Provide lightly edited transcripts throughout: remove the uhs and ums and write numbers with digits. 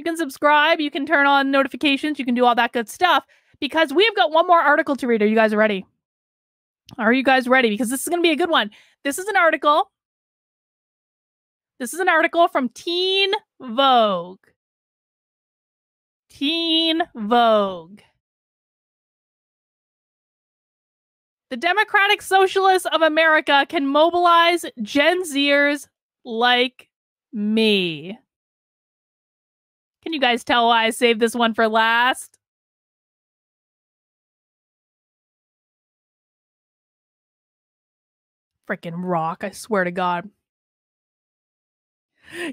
You can subscribe. You can turn on notifications. You can do all that good stuff because we've got one more article to read. Are you guys ready? Are you guys ready? Because this is going to be a good one. This is an article. This is an article from Teen Vogue. Teen Vogue. The Democratic Socialists of America can mobilize Gen Zers like me. Can you guys tell why I saved this one for last? Freaking rock, I swear to God.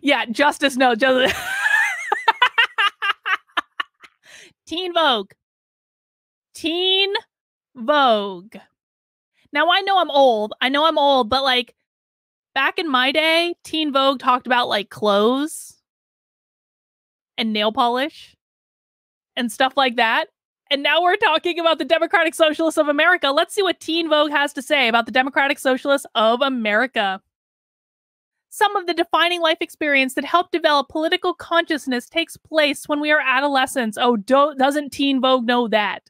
Yeah, Justice, no. Teen Vogue. Teen Vogue. Now, I know I'm old, but like back in my day, Teen Vogue talked about like clothes and nail polish and stuff like that. And now we're talking about the Democratic Socialists of America. Let's see what Teen Vogue has to say about the Democratic Socialists of America. Some of the defining life experience that helped develop political consciousness takes place when we are adolescents. Oh, doesn't Teen Vogue know that?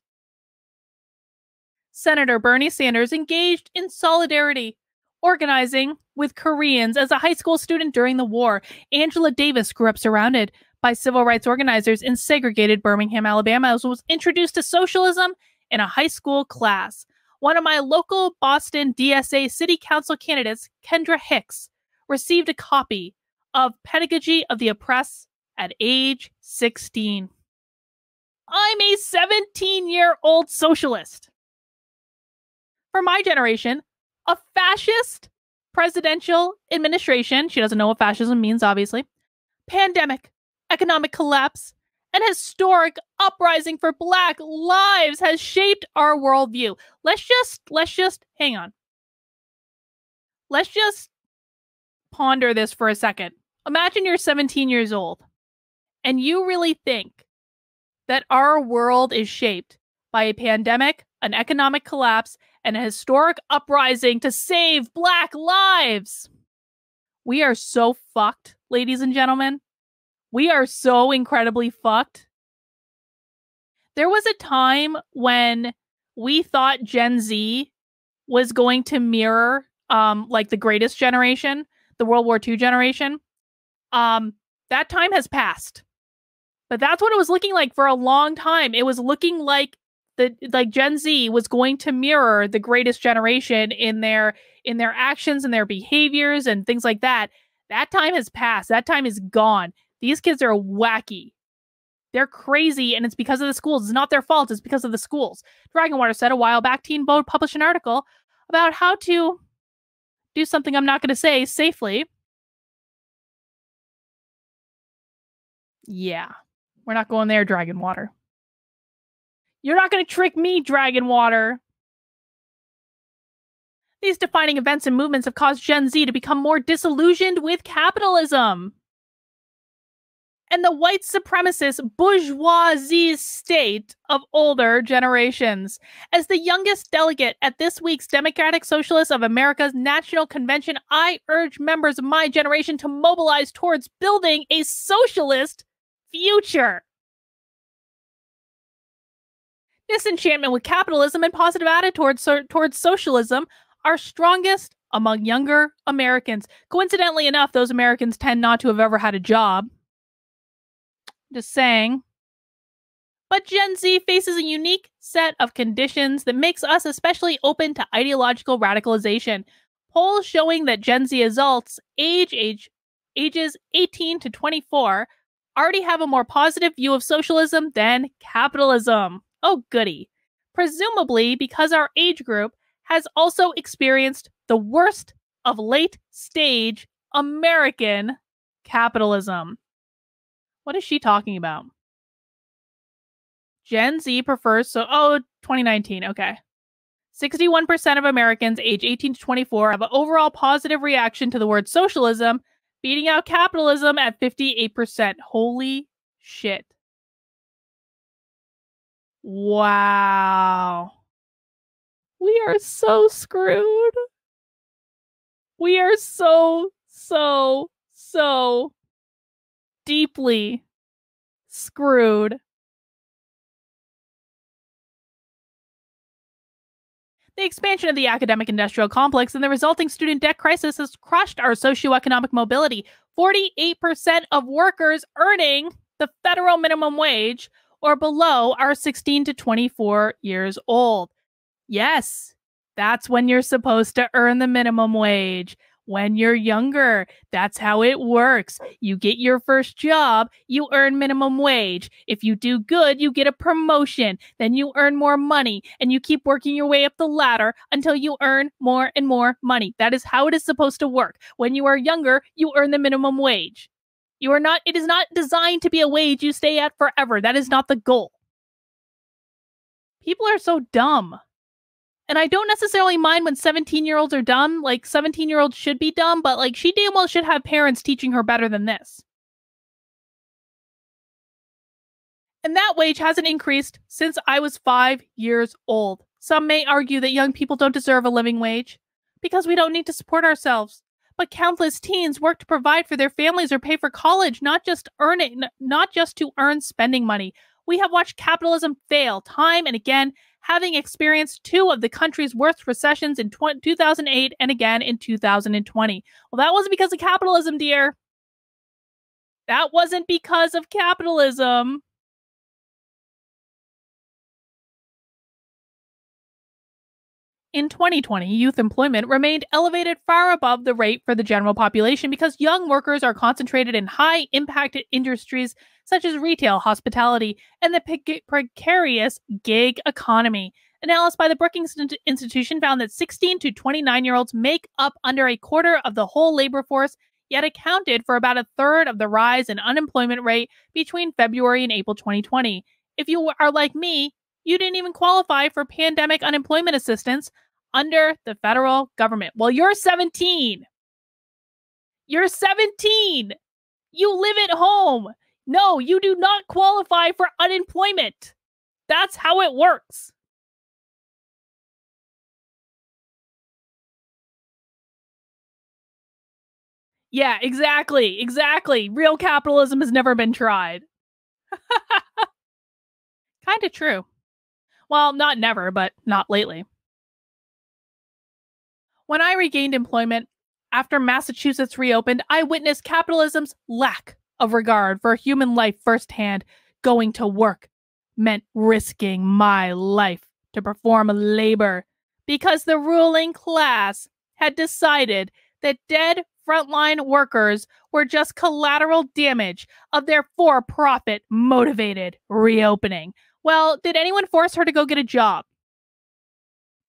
Senator Bernie Sanders engaged in solidarity, organizing with Koreans as a high school student during the war. Angela Davis grew up surrounded by civil rights organizers in segregated Birmingham, Alabama, as was introduced to socialism in a high school class. One of my local Boston DSA City Council candidates, Kendra Hicks, received a copy of Pedagogy of the Oppressed at age 16. I'm a 17-year-old socialist. For my generation, a fascist presidential administration, she doesn't know what fascism means, obviously, pandemic, economic collapse, and historic uprising for Black lives has shaped our worldview. Let's just hang on. Let's just ponder this for a second. Imagine you're 17 years old and you really think that our world is shaped by a pandemic, an economic collapse, and a historic uprising to save Black lives. We are so fucked, ladies and gentlemen. We are so incredibly fucked. There was a time when we thought Gen Z was going to mirror like the greatest generation, the World War II generation. That time has passed. But that's what it was looking like for a long time. It was looking like Gen Z was going to mirror the greatest generation in their actions and their behaviors and things like that. That time has passed. That time is gone. These kids are wacky. They're crazy, and it's because of the schools. It's not their fault. It's because of the schools. Dragonwater said a while back, Teen Vogue published an article about how to do something I'm not going to say safely. Yeah, we're not going there, Dragonwater. You're not going to trick me, Dragonwater. These defining events and movements have caused Gen Z to become more disillusioned with capitalism and the white supremacist bourgeoisie state of older generations. As the youngest delegate at this week's Democratic Socialists of America's National Convention, I urge members of my generation to mobilize towards building a socialist future. Disenchantment with capitalism and positive attitude towards socialism are strongest among younger Americans. Coincidentally enough, those Americans tend not to have ever had a job. Just saying. But Gen Z faces a unique set of conditions that makes us especially open to ideological radicalization. Polls showing that Gen Z adults ages 18 to 24 already have a more positive view of socialism than capitalism. Oh, goody. Presumably because our age group has also experienced the worst of late-stage American capitalism. What is she talking about? Gen Z prefers 2019, okay. 61% of Americans age 18 to 24 have an overall positive reaction to the word socialism, beating out capitalism at 58%. Holy shit. Wow. We are so screwed. We are so deeply Screwed. The expansion of the academic industrial complex and the resulting student debt crisis has crushed our socioeconomic mobility. 48% of workers earning the federal minimum wage or below are 16 to 24 years old. Yes, that's when you're supposed to earn the minimum wage. When you're younger, that's how it works. You get your first job, you earn minimum wage. If you do good, you get a promotion. Then you earn more money and you keep working your way up the ladder until you earn more and more money. That is how it is supposed to work. When you are younger, you earn the minimum wage. It is not designed to be a wage you stay at forever. That is not the goal. People are so dumb. And I don't necessarily mind when 17-year-olds are dumb. Like, 17-year-olds should be dumb, but, like, she damn well should have parents teaching her better than this. And that wage hasn't increased since I was 5 years old. Some may argue that young people don't deserve a living wage because we don't need to support ourselves. But countless teens work to provide for their families or pay for college, not just to earn spending money. We have watched capitalism fail time and again, having experienced two of the country's worst recessions in 2008 and again in 2020. Well, that wasn't because of capitalism, dear. That wasn't because of capitalism. In 2020, youth employment remained elevated far above the rate for the general population because young workers are concentrated in high impacted industries such as retail, hospitality, and the precarious gig economy. Analysis by the Brookings Institution found that 16 to 29-year-olds make up under a quarter of the whole labor force, yet accounted for about a third of the rise in unemployment rate between February and April 2020. If you are like me, you didn't even qualify for pandemic unemployment assistance under the federal government. Well, you're 17. You're 17. You live at home. No, you do not qualify for unemployment. That's how it works. Yeah, exactly. Exactly. Real capitalism has never been tried. Kind of true. Well, not never, but not lately. When I regained employment after Massachusetts reopened, I witnessed capitalism's lack of regard for human life firsthand. Going to work meant risking my life to perform labor because the ruling class had decided that dead frontline workers were just collateral damage of their for profit motivated reopening. Well, did anyone force her to go get a job?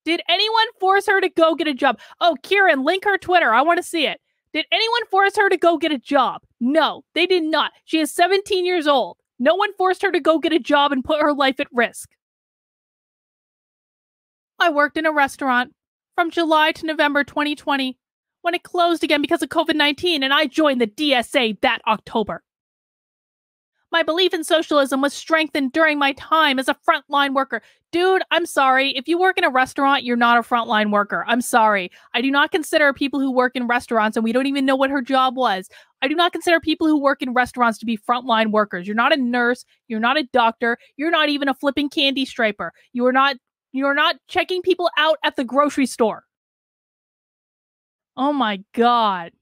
Did anyone force her to go get a job? Oh, Kieran, link her Twitter. I want to see it. Did anyone force her to go get a job? No, they did not. She is 17 years old. No one forced her to go get a job and put her life at risk. I worked in a restaurant from July to November 2020 when it closed again because of COVID-19, and I joined the DSA that October. My belief in socialism was strengthened during my time as a frontline worker. Dude, I'm sorry. If you work in a restaurant, you're not a frontline worker. I'm sorry. I do not consider people who work in restaurants, and we don't even know what her job was. I do not consider people who work in restaurants to be frontline workers. You're not a nurse. You're not a doctor. You're not even a flipping candy striper. You're not checking people out at the grocery store. Oh my God.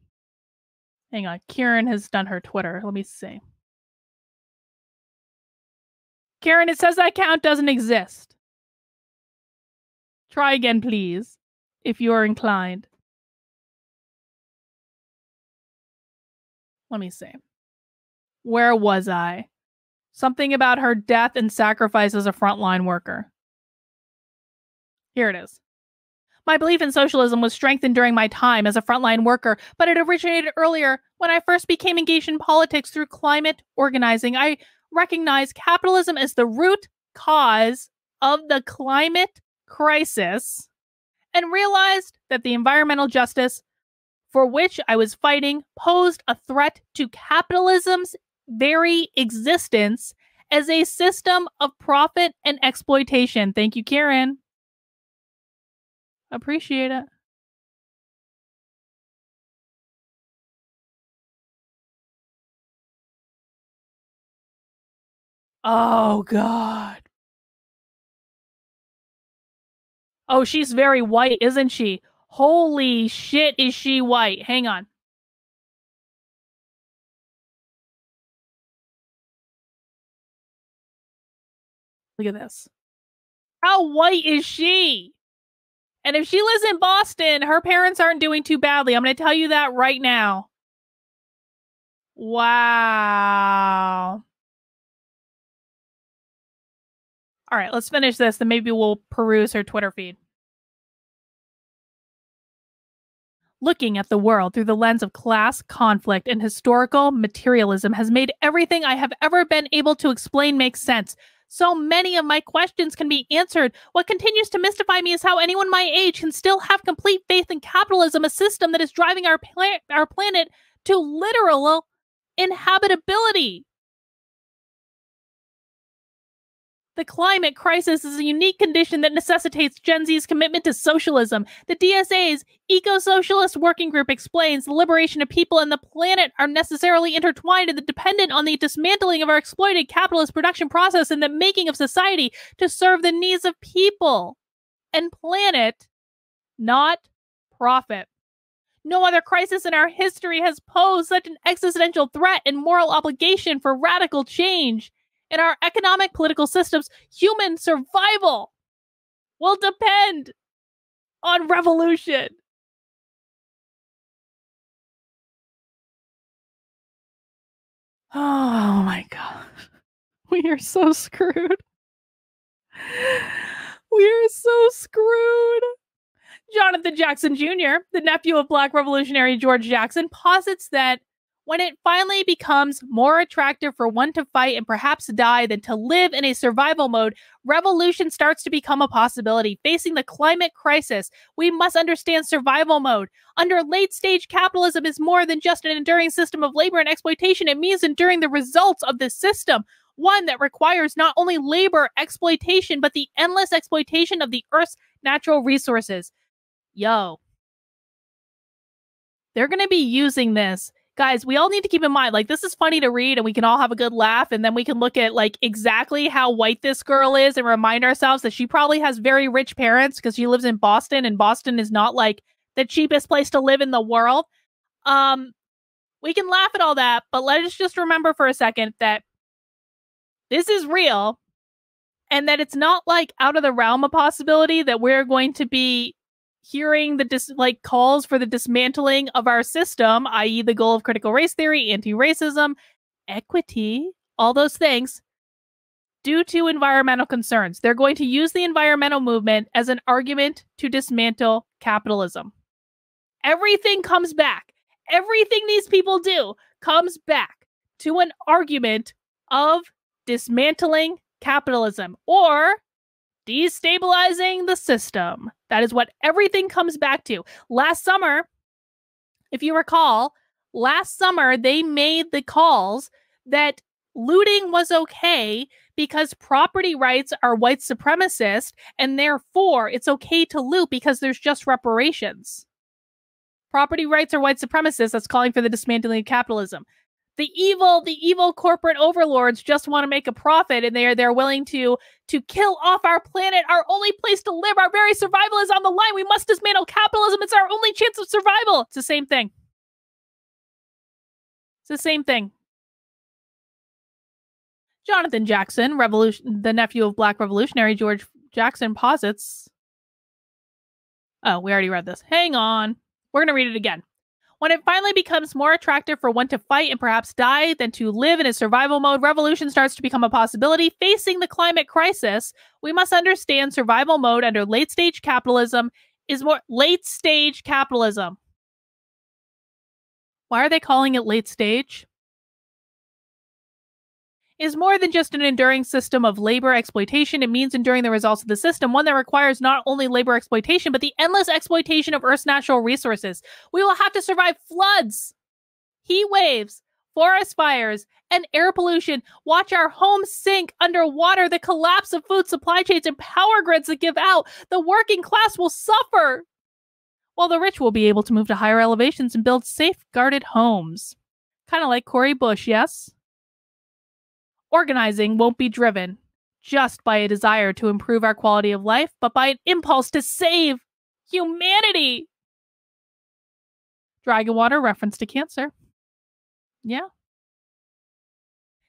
Hang on. Kieran has done her Twitter. Let me see. Karen, it says that account doesn't exist. Try again, please, if you are inclined. Let me see. Where was I? Something about her death and sacrifice as a frontline worker. Here it is. My belief in socialism was strengthened during my time as a frontline worker, but it originated earlier when I first became engaged in politics through climate organizing. I recognized capitalism as the root cause of the climate crisis and realized that the environmental justice for which I was fighting posed a threat to capitalism's very existence as a system of profit and exploitation. Thank you, Karen. Appreciate it. Oh, God. Oh, she's very white, isn't she? Holy shit, is she white? Hang on. Look at this. How white is she? And if she lives in Boston, her parents aren't doing too badly. I'm going to tell you that right now. Wow. All right, let's finish this, then maybe we'll peruse her Twitter feed. Looking at the world through the lens of class, conflict, and historical materialism has made everything I have ever been able to explain make sense. So many of my questions can be answered. What continues to mystify me is how anyone my age can still have complete faith in capitalism, a system that is driving our planet to literal inhabitability. The climate crisis is a unique condition that necessitates Gen Z's commitment to socialism. The DSA's Eco-Socialist Working Group explains the liberation of people and the planet are necessarily intertwined and dependent on the dismantling of our exploited capitalist production process and the making of society to serve the needs of people and planet, not profit. No other crisis in our history has posed such an existential threat and moral obligation for radical change. In our economic political systems, human survival will depend on revolution. Oh my God. We are so screwed. We are so screwed. Jonathan Jackson Jr., the nephew of Black revolutionary George Jackson, posits that when it finally becomes more attractive for one to fight and perhaps die than to live in a survival mode, revolution starts to become a possibility. Facing the climate crisis, we must understand survival mode. Under late-stage capitalism is more than just an enduring system of labor and exploitation. It means enduring the results of this system, one that requires not only labor exploitation, but the endless exploitation of the Earth's natural resources. Yo. They're going to be using this. Guys, we all need to keep in mind, like, this is funny to read and we can all have a good laugh. And then we can look at, like, exactly how white this girl is and remind ourselves that she probably has very rich parents because she lives in Boston and Boston is not, like, the cheapest place to live in the world. We can laugh at all that, but let us just remember for a second that this is real and that it's not, like, out of the realm of possibility that we're going to be hearing the calls for the dismantling of our system, i.e. the goal of critical race theory, anti-racism, equity, all those things, due to environmental concerns. They're going to use the environmental movement as an argument to dismantle capitalism. Everything comes back. Everything these people do comes back to an argument of dismantling capitalism or destabilizing the system. That is what everything comes back to. Last summer, if you recall, they made the calls that looting was okay because property rights are white supremacist, and therefore it's okay to loot because there's just reparations. Property rights are white supremacists. That's calling for the dismantling of capitalism. The evil corporate overlords just want to make a profit, and they're willing to kill off our planet, our only place to live. Our very survival is on the line. We must dismantle capitalism. It's our only chance of survival. It's the same thing. It's the same thing. Jonathan Jackson, the nephew of Black revolutionary George Jackson, posits. Oh, we already read this. Hang on. We're going to read it again. When it finally becomes more attractive for one to fight and perhaps die than to live in a survival mode, revolution starts to become a possibility. Facing the climate crisis, we must understand survival mode under late-stage capitalism is more late-stage capitalism. Why are they calling it late-stage? Is more than just an enduring system of labor exploitation. It means enduring the results of the system, one that requires not only labor exploitation, but the endless exploitation of Earth's natural resources. We will have to survive floods, heat waves, forest fires, and air pollution. Watch our homes sink underwater, the collapse of food supply chains and power grids that give out. The working class will suffer, while the rich will be able to move to higher elevations and build safe, guarded homes. Kind of like Cori Bush, yes? Organizing won't be driven just by a desire to improve our quality of life, but by an impulse to save humanity. Dragon water reference to cancer. Yeah.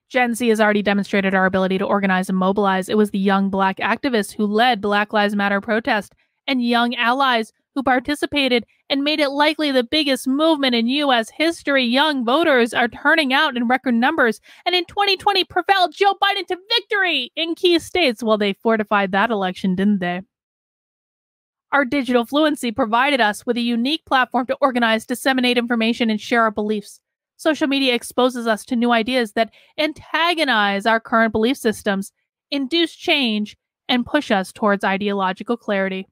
Gen Z has already demonstrated our ability to organize and mobilize. It was the young Black activists who led Black Lives Matter protest and young allies who participated and made it likely the biggest movement in U.S. history. Young voters are turning out in record numbers and in 2020 propelled Joe Biden to victory in key states. Well, they fortified that election, didn't they? Our digital fluency provided us with a unique platform to organize, disseminate information, and share our beliefs. Social media exposes us to new ideas that antagonize our current belief systems, induce change, and push us towards ideological clarity.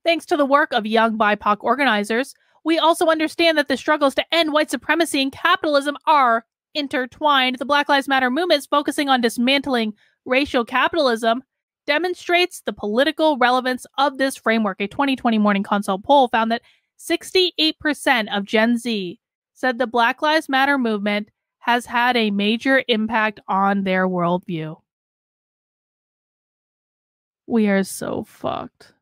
Thanks to the work of young BIPOC organizers, we also understand that the struggles to end white supremacy and capitalism are intertwined. The Black Lives Matter movement is focusing on dismantling racial capitalism, demonstrates the political relevance of this framework. A 2020 Morning Consult poll found that 68% of Gen Z said the Black Lives Matter movement has had a major impact on their worldview. We are so fucked.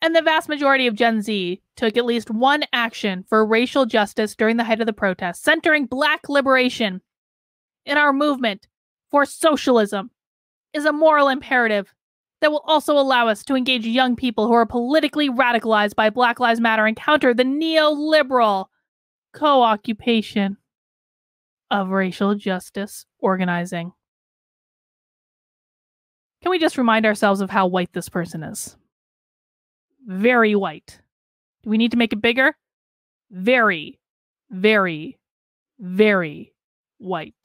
And the vast majority of Gen Z took at least one action for racial justice during the height of the protest, centering Black liberation in our movement for socialism is a moral imperative that will also allow us to engage young people who are politically radicalized by Black Lives Matter and counter the neoliberal co-occupation of racial justice organizing. Can we just remind ourselves of how white this person is? Very white. Do we need to make it bigger? Very, very, very white.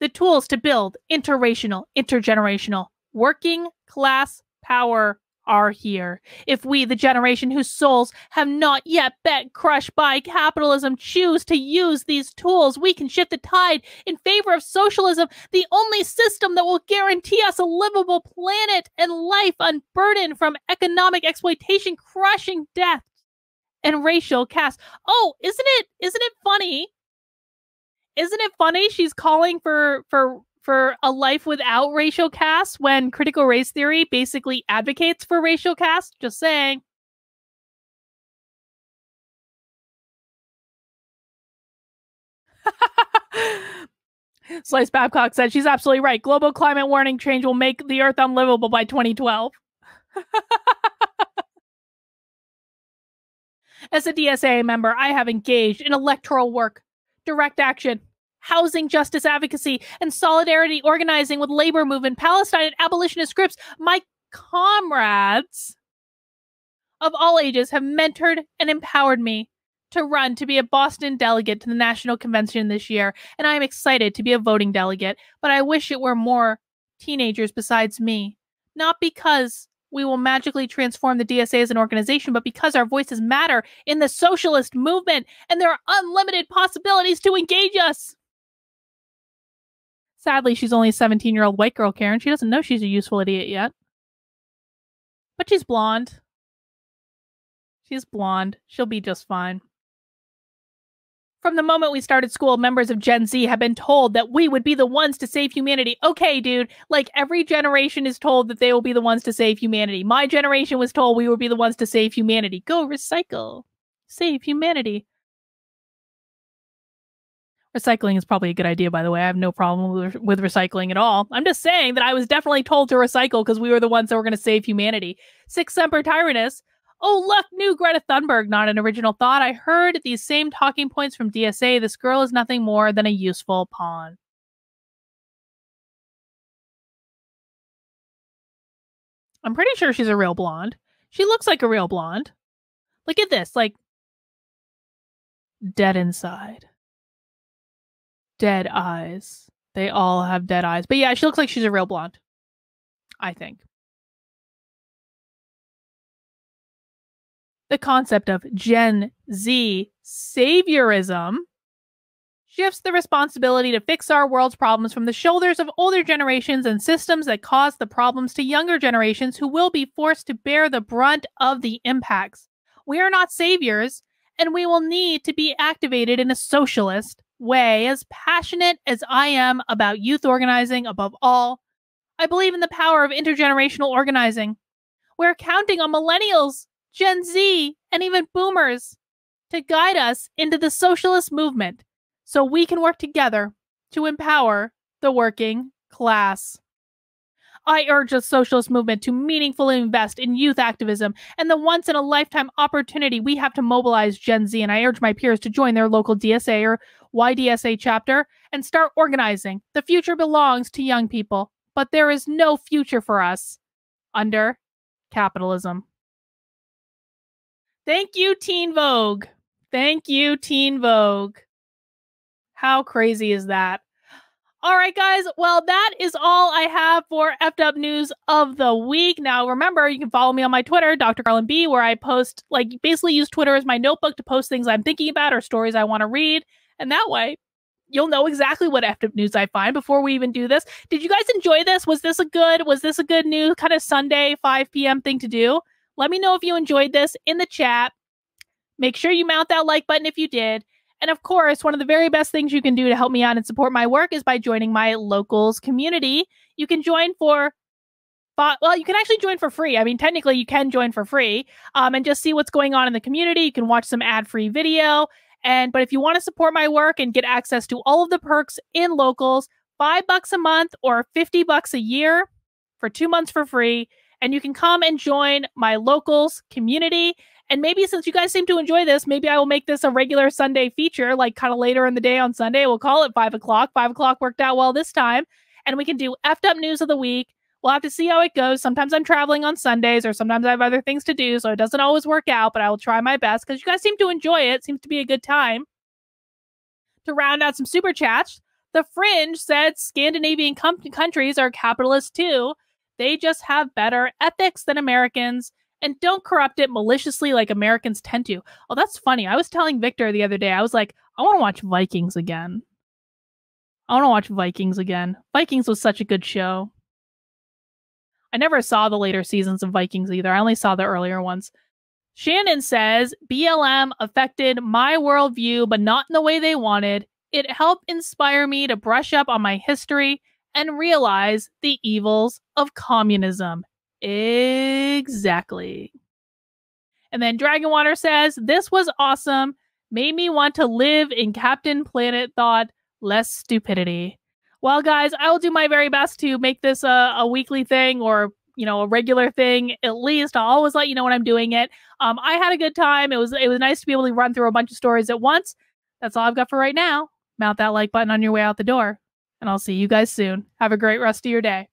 The tools to build interracial, intergenerational, working class power are here. If we, the generation whose souls have not yet been crushed by capitalism, choose to use these tools, we can shift the tide in favor of socialism, the only system that will guarantee us a livable planet and life unburdened from economic exploitation, crushing death, and racial caste. Oh, isn't it funny? Isn't it funny she's calling for a life without racial caste when critical race theory basically advocates for racial caste? Just saying. Slice Babcock said she's absolutely right. Global climate warning change will make the earth unlivable by 2012. As a DSA member, I have engaged in electoral work, direct action, housing justice advocacy, and solidarity organizing with labor movement, Palestine, and abolitionist groups. My comrades of all ages have mentored and empowered me to run to be a Boston delegate to the National Convention this year, and I am excited to be a voting delegate, but I wish it were more teenagers besides me. Not because we will magically transform the DSA as an organization, but because our voices matter in the socialist movement, and there are unlimited possibilities to engage us. Sadly, she's only a 17-year-old white girl, Karen. She doesn't know she's a useful idiot yet. But she's blonde. She's blonde. She'll be just fine. From the moment we started school, members of Gen Z have been told that we would be the ones to save humanity. Okay, dude. Like, every generation is told that they will be the ones to save humanity. My generation was told we would be the ones to save humanity. Go recycle. Save humanity. Recycling is probably a good idea, by the way. I have no problem with recycling at all. I'm just saying that I was definitely told to recycle because we were the ones that were going to save humanity. Six Semper Tyrannis. Oh, look, new Greta Thunberg, not an original thought. I heard these same talking points from DSA. This girl is nothing more than a useful pawn. I'm pretty sure she's a real blonde. She looks like a real blonde. Look at this, like, dead inside. Dead eyes. They all have dead eyes. But yeah, she looks like she's a real blonde. I think. The concept of Gen Z saviorism shifts the responsibility to fix our world's problems from the shoulders of older generations and systems that cause the problems to younger generations who will be forced to bear the brunt of the impacts. We are not saviors, and we will need to be activated in a socialist way. As passionate as I am about youth organizing above all, I believe in the power of intergenerational organizing. We're counting on millennials, Gen Z, and even boomers to guide us into the socialist movement so we can work together to empower the working class. I urge the socialist movement to meaningfully invest in youth activism and the once-in-a-lifetime opportunity we have to mobilize Gen Z, and I urge my peers to join their local DSA or YDSA chapter and start organizing. The future belongs to young people, but there is no future for us under capitalism. Thank you, Teen Vogue. Thank you, Teen Vogue. How crazy is that? All right, guys. Well, that is all I have for effed up news of the week. Now, remember, you can follow me on my Twitter, Dr. Carlin B, where I post, basically use Twitter as my notebook to post things I'm thinking about or stories I want to read. And that way, you'll know exactly what effed up news I find before we even do this. Did you guys enjoy this? Was this a good new kind of Sunday 5 p.m. thing to do? Let me know if you enjoyed this in the chat. Make sure you mount that like button if you did. And of course, one of the very best things you can do to help me out and support my work is by joining my locals community. You can join you can actually join for free. I mean, technically you can join for free and just see what's going on in the community. You can watch some ad-free video. But if you want to support my work and get access to all of the perks in locals, $5 a month or $50 a year for 2 months for free. And you can come and join my locals community. And maybe since you guys seem to enjoy this, maybe I will make this a regular Sunday feature, like kind of later in the day on Sunday. We'll call it 5 o'clock. 5 o'clock worked out well this time. And we can do effed up news of the week. We'll have to see how it goes. Sometimes I'm traveling on Sundays or sometimes I have other things to do. So it doesn't always work out, but I will try my best because you guys seem to enjoy it. It seems to be a good time. To round out some super chats, The Fringe said Scandinavian countries are capitalist too. They just have better ethics than Americans and don't corrupt it maliciously like Americans tend to. Oh, that's funny. I was telling Victor the other day, I was like, I want to watch Vikings again. Vikings was such a good show. I never saw the later seasons of Vikings either. I only saw the earlier ones. Shannon says, BLM affected my worldview, but not in the way they wanted. It helped inspire me to brush up on my history and realize the evils of communism. Exactly. And then Dragonwater says, this was awesome. Made me want to live in Captain Planet thought, less stupidity. Well, guys, I will do my very best to make this a weekly thing or, a regular thing. At least I'll always let you know when I'm doing it. I had a good time. It was nice to be able to run through a bunch of stories at once. That's all I've got for right now. Mount that like button on your way out the door. And I'll see you guys soon. Have a great rest of your day.